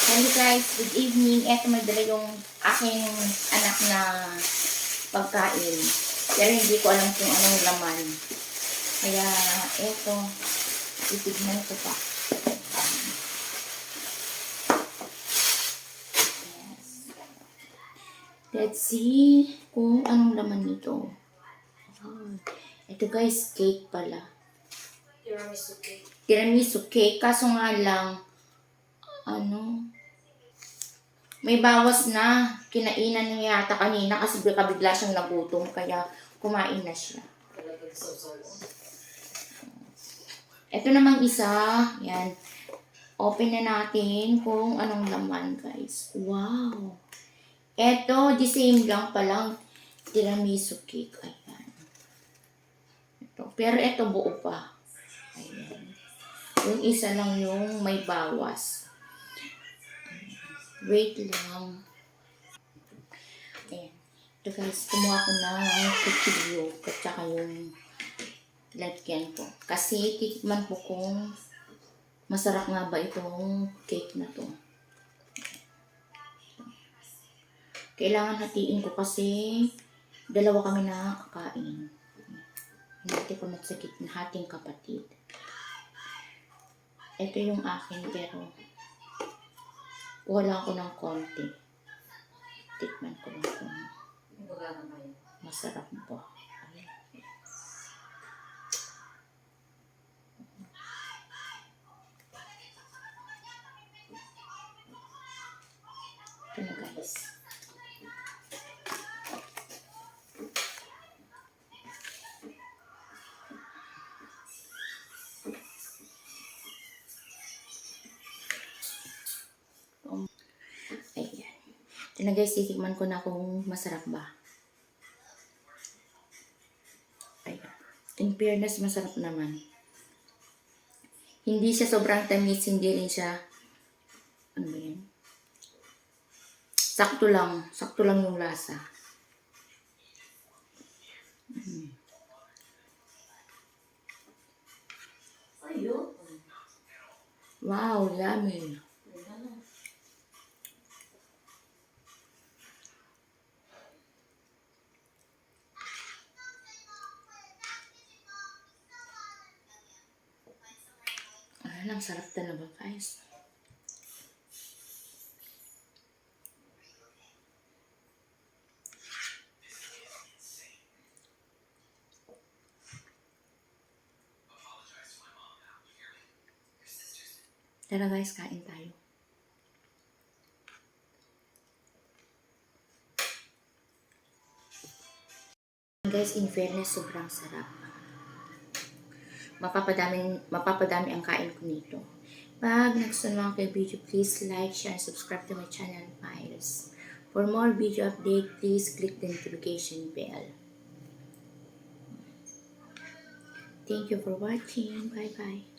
Hello guys, good evening. Eto may dala yung aking anak na pagkain. Pero hindi ko alam kung anong laman. Kaya eto, titignan ko pa. Yes. Let's see kung anong laman nito. Ito guys, cake pala. Tiramisu cake. Tiramisu cake. Kaso nga lang, may bawas na. Kinainan niya yata kanina kasi bigla siyang nagutom. Kaya kumain na siya. Talagang sasaw. Ito namang isa. Yan. Open na natin kung anong laman, guys. Wow! Ito, the same lang palang tiramisu cake. Ayan. Ito. Pero ito buo pa. Ayan. Yung isa lang yung may bawas. Wait lang. Ayan. Ito guys, kumuha ko ng kutsilyo at saka yung lagyan ko. Kasi tikman ko kung masarap nga ba itong cake na to. Kailangan hatiin ko kasi dalawa kami na kakain. Hinati ko na sa gitna, hating kapatid. Ito yung akin pero wala ko ng konti. Tikman ko lang kung masarap po. Ito na guys. Ayan. Ito na guys, titikman ko na kung masarap ba. Ayan. In fairness, masarap naman. Hindi siya sobrang tamis, hindi rin siya, ano ba yan? Sakto lang yung lasa. Ayun. Wow, yummy. Ang sarap talaga guys. Tara guys, kain tayo. Guys, in fairness, sobrang sarap. Mapapadami ang kain ko nito. Pag nagustuhan mo kay video, please like, share, and subscribe to my channel, Miles. For more video update, please click the notification bell. Thank you for watching. Bye-bye.